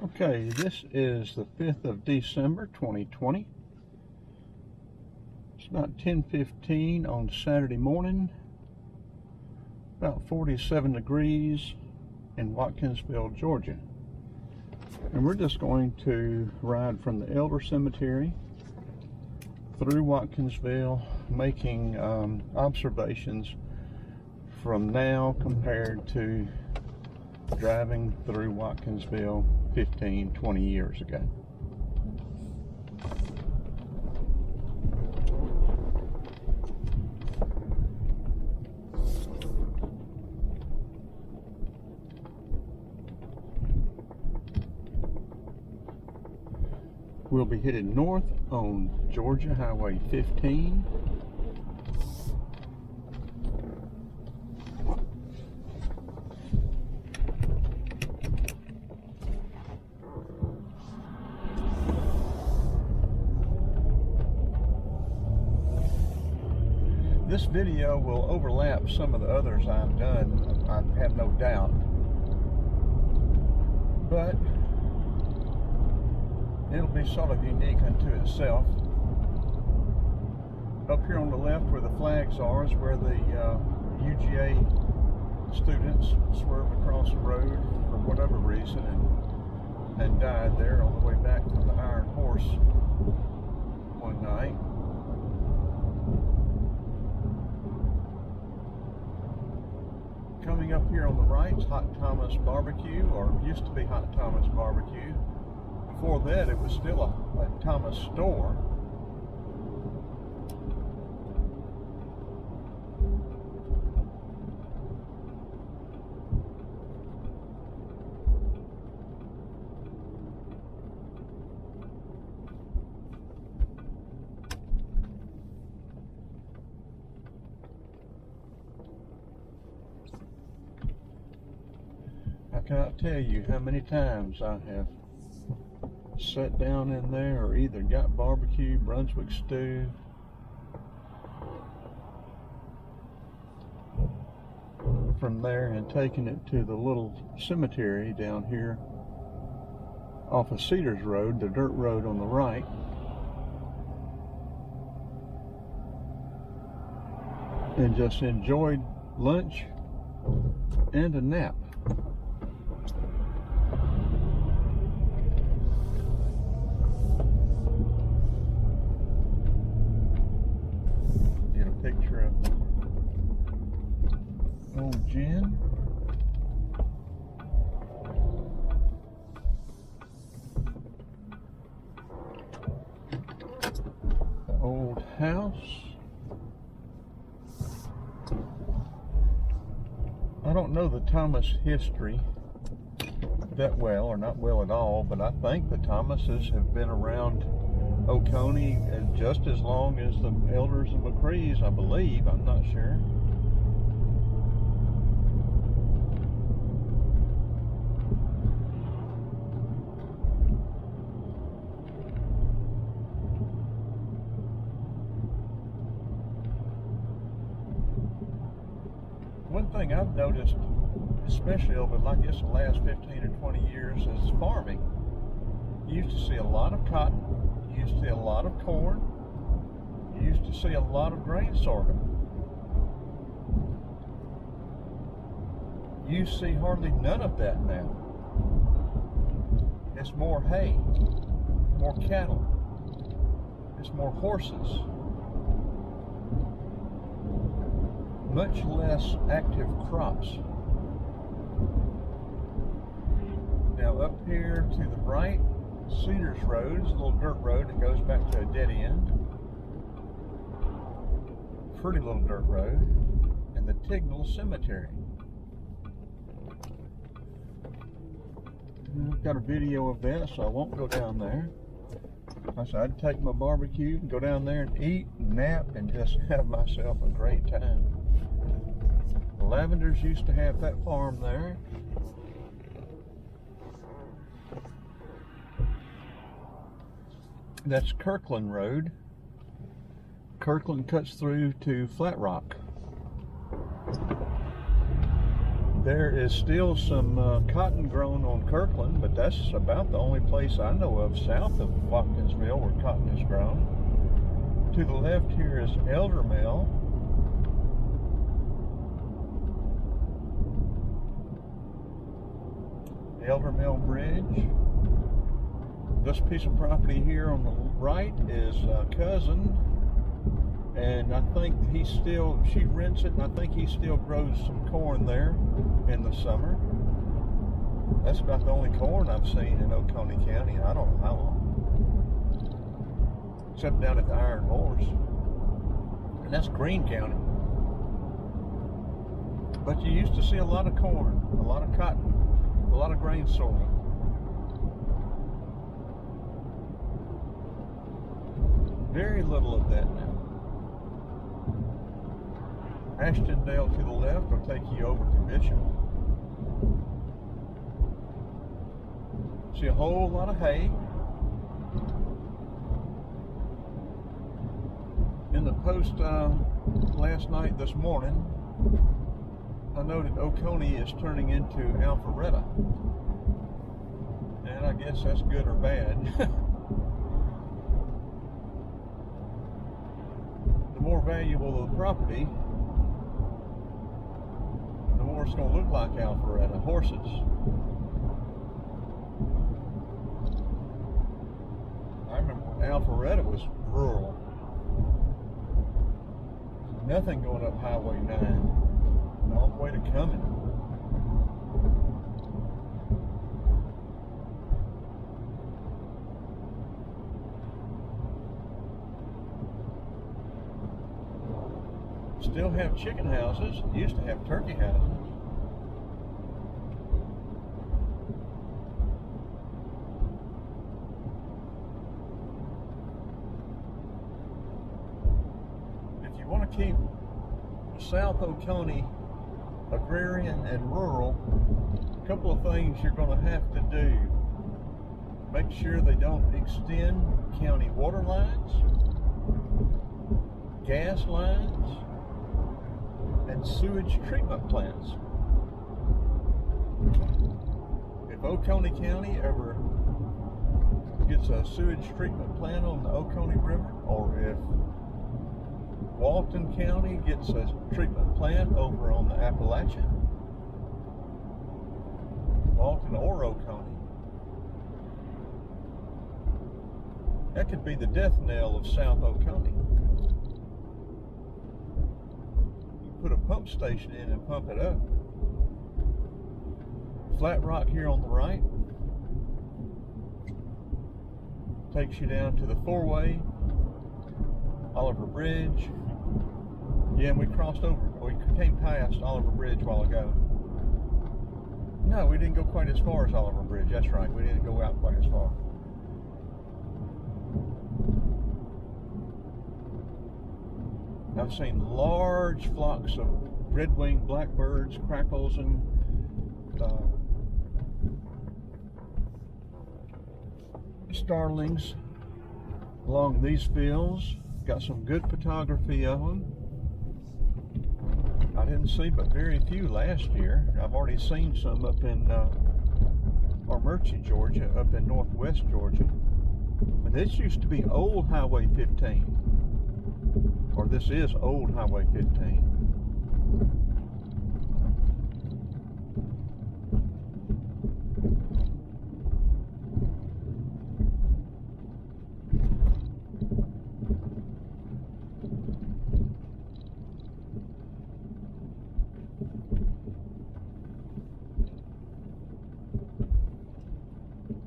Okay, this is the 5th of December 2020. It's about 10:15 on Saturday morning, about 47 degrees in Watkinsville, Georgia. And we're just going to ride from the Elder Cemetery through Watkinsville, making observations from now compared to driving through Watkinsville 15-20 years ago. We'll be headed north on Georgia Highway 15. This video will overlap some of the others I've done, I have no doubt, but it'll be sort of unique unto itself. Up here on the left where the flags are is where the UGA students swerved across the road for whatever reason and died there on the way back from the Iron Horse one night. Coming up here on the right is Hot Thomas Barbecue, or used to be Hot Thomas Barbecue. Before that, it was still a Thomas store. I cannot tell you how many times I have sat down in there or either got barbecue, Brunswick stew, from there and taken it to the little cemetery down here off of Cedars Road, the dirt road on the right. And just enjoyed lunch and a nap. Picture of old Jen. The old house. I don't know the Thomas history that well, or not well at all, but I think the Thomases have been around Oconee just as long as the Elders and McCrees, I believe. I'm not sure. One thing I've noticed, especially over, I guess, the last 15 or 20 years, is farming. You used to see a lot of cotton. You used to see a lot of corn. You used to see a lot of grain sorghum. You see hardly none of that now. It's more hay, more cattle, it's more horses. Much less active crops. Now up here to the right, Cedars Road is a little dirt road that goes back to a dead end. Pretty little dirt road. And the Tignall Cemetery. I've got a video of that, so I won't go down there. I said I'd take my barbecue and go down there and eat, and nap, and just have myself a great time. The Lavenders used to have that farm there. That's Kirkland Road. Kirkland cuts through to Flat Rock. There is still some cotton grown on Kirkland, but that's about the only place I know of south of Watkinsville where cotton is grown. To the left here is Eldermill. The Eldermill Bridge. This piece of property here on the right is a cousin, and I think she rents it, and I think he still grows some corn there in the summer. That's about the only corn I've seen in Oconee County. I don't know how long. Except down at the Iron Horse. And that's Greene County. But you used to see a lot of corn, a lot of cotton, a lot of grain sowing. Very little of that now. Ashtondale to the left will take you over to Bishop. See a whole lot of hay. In the post last night, this morning, I noted Oconee is turning into Alpharetta. And I guess that's good or bad. The more valuable the property, the more it's going to look like Alpharetta. Horses. I remember when Alpharetta was rural. Nothing going up Highway 9. All the way to Cumming. Still have chicken houses. Used to have turkey houses. If you want to keep South Oconee agrarian and rural, a couple of things you're going to have to do. Make sure they don't extend county water lines, gas lines, and sewage treatment plants. If Oconee County ever gets a sewage treatment plant on the Oconee River, or if Walton County gets a treatment plant over on the Appalachian, Walton or Oconee, that could be the death knell of South Oconee. You put a pump station in and pump it up. Flat Rock here on the right takes you down to the four-way, Oliver Bridge. Yeah, and we crossed over, we came past Oliver Bridge a while ago. No, we didn't go quite as far as Oliver Bridge, that's right, we didn't go out quite as far. I've seen large flocks of red-winged blackbirds, crackles, and starlings along these fields. Got some good photography of them. I didn't see but very few last year. I've already seen some up in Armurchie, Georgia, up in northwest Georgia. But this used to be old Highway 15. Or this is old Highway 15.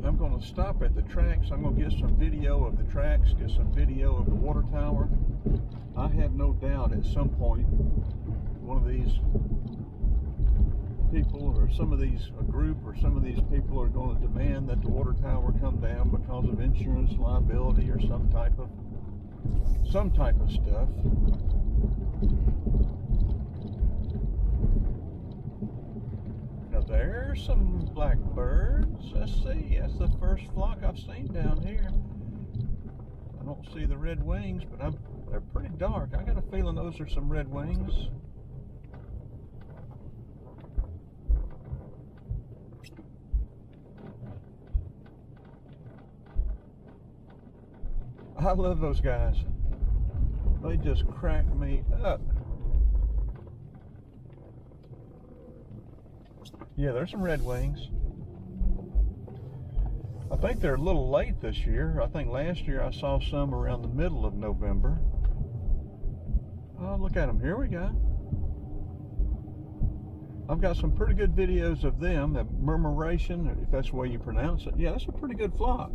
I'm going to stop at the tracks. I'm going to get some video of the tracks, get some video of the water tower. I have no doubt at some point one of these people or some of these, a group or some of these people are going to demand that the water tower come down because of insurance liability or some type of stuff. Now there's some blackbirds. Let's see, that's the first flock I've seen down here. I don't see the red wings, but they're pretty dark. I got a feeling those are some red wings. I love those guys. They just crack me up. Yeah, there's some Red Wings. I think they're a little late this year. I think last year I saw some around the middle of November. Oh, look at them. Here we go. I've got some pretty good videos of them, the murmuration, if that's the way you pronounce it. Yeah, that's a pretty good flock.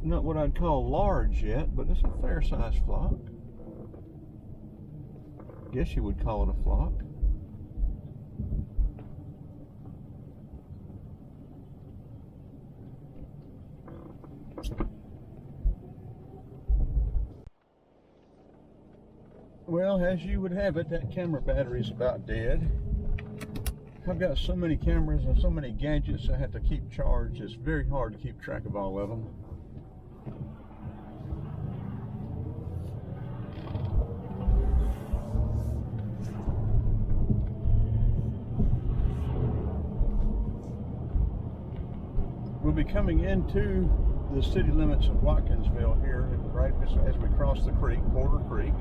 Not what I'd call large yet, but it's a fair-sized flock. Guess you would call it a flock. Well, as you would have it, that camera battery's about dead. I've got so many cameras and so many gadgets I have to keep charged. It's very hard to keep track of all of them. We'll be coming into the city limits of Watkinsville here, right as we cross the creek, Porter Creek.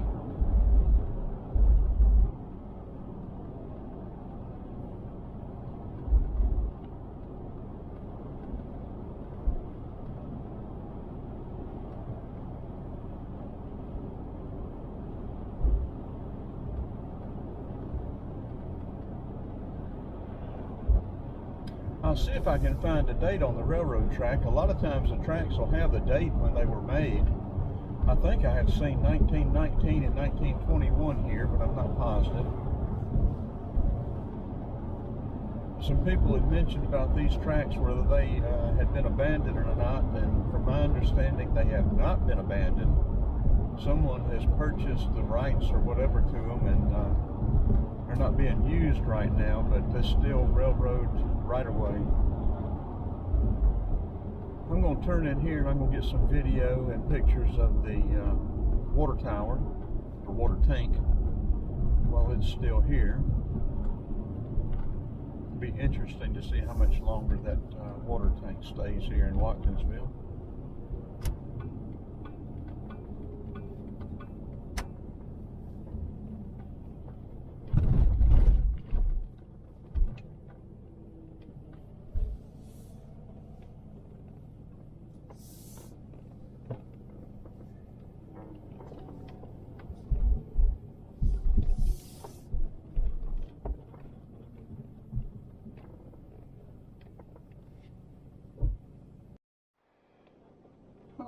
I'll see if I can find a date on the railroad track. A lot of times the tracks will have the date when they were made. I think I had seen 1919 and 1921 here, but I'm not positive. Some people had mentioned about these tracks whether they had been abandoned or not, and from my understanding they have not been abandoned. Someone has purchased the rights or whatever to them, and they're not being used right now, but there's still railroad right away. I'm going to turn in here and I'm going to get some video and pictures of the water tower or water tank while it's still here. It'll be interesting to see how much longer that water tank stays here in Watkinsville.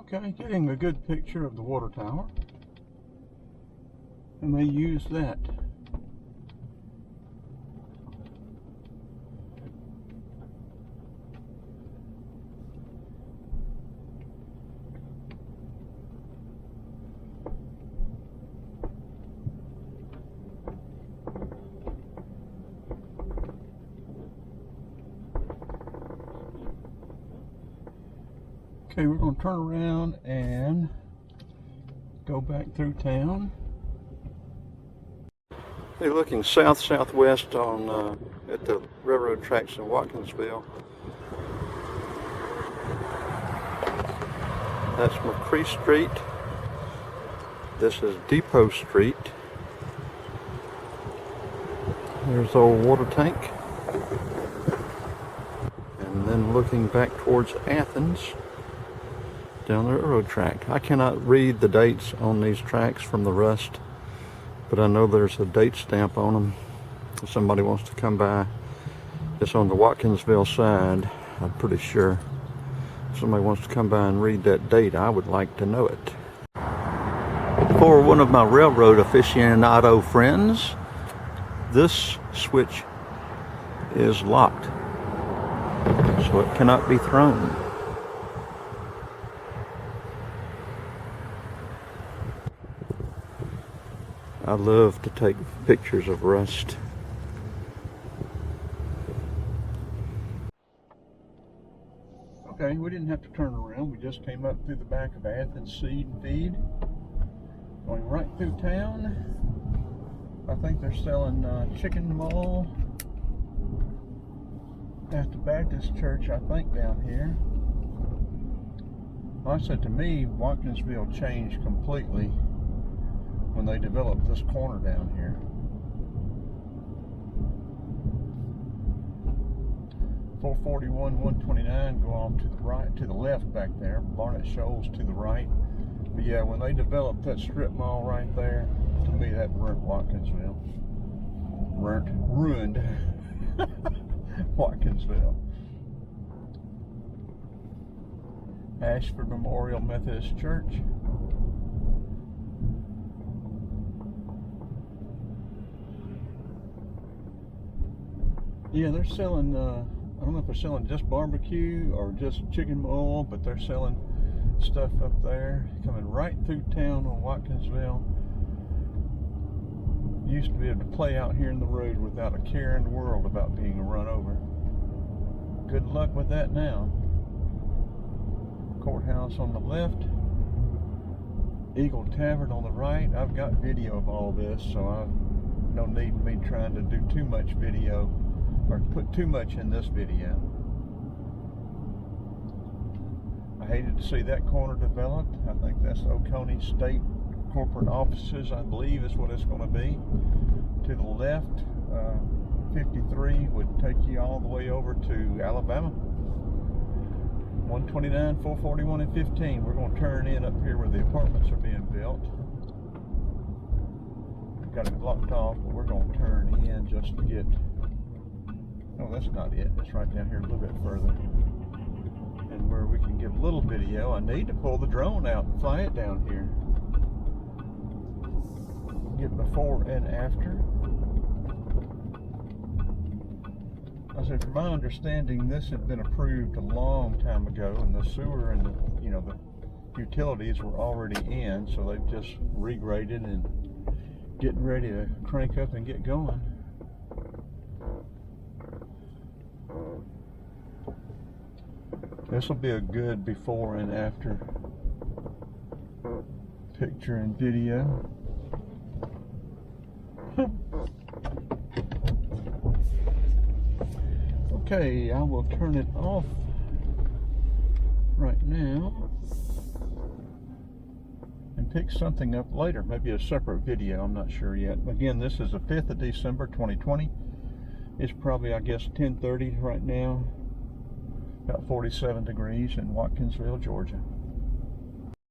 Okay, getting a good picture of the water tower. And they use that. Okay, we're going to turn around and go back through town. Hey, looking south-southwest on at the railroad tracks in Watkinsville. That's McCree Street. This is Depot Street. There's the old water tank. And then looking back towards Athens, down the railroad track. I cannot read the dates on these tracks from the rust, but I know there's a date stamp on them. If somebody wants to come by, it's on the Watkinsville side, I'm pretty sure. If somebody wants to come by and read that date, I would like to know it. For one of my railroad aficionado friends, this switch is locked, so it cannot be thrown. I love to take pictures of rust. Okay, we didn't have to turn around. We just came up through the back of Athens Seed and Feed. Going right through town. I think they're selling chicken mall at the Baptist church, I think, down here. Like I said, to me, Watkinsville changed completely when they developed this corner down here. 441, 129 go off to the right, to the left back there. Barnett Shoals to the right. But yeah, when they developed that strip mall right there, to me that ruined Watkinsville. Ruined Watkinsville. Ashford Memorial Methodist Church. Yeah, they're selling, I don't know if they're selling just barbecue or just chicken bowl, but they're selling stuff up there. Coming right through town on Watkinsville. Used to be able to play out here in the road without a care in the world about being run over. Good luck with that now. Courthouse on the left. Eagle Tavern on the right. I've got video of all this, so I've no need of me trying to do too much video or put too much in this video. I hated to see that corner developed. I think that's Oconee State Corporate Offices, I believe is what it's going to be. To the left, 53 would take you all the way over to Alabama. 129, 441, and 15. We're going to turn in up here where the apartments are being built. We've got it blocked off, but we're going to turn in just to get... No, that's not it. It's right down here a little bit further. And where we can get a little video, I need to pull the drone out and fly it down here. Get before and after. I said, from my understanding, this had been approved a long time ago, and the sewer and the utilities were already in, so they've just regraded and getting ready to crank up and get going. This will be a good before and after picture and video. Okay, I will turn it off right now and pick something up later, maybe a separate video, I'm not sure yet. Again, this is the 5th of December 2020. It's probably, I guess, 10:30 right now, about 47 degrees in Watkinsville, Georgia.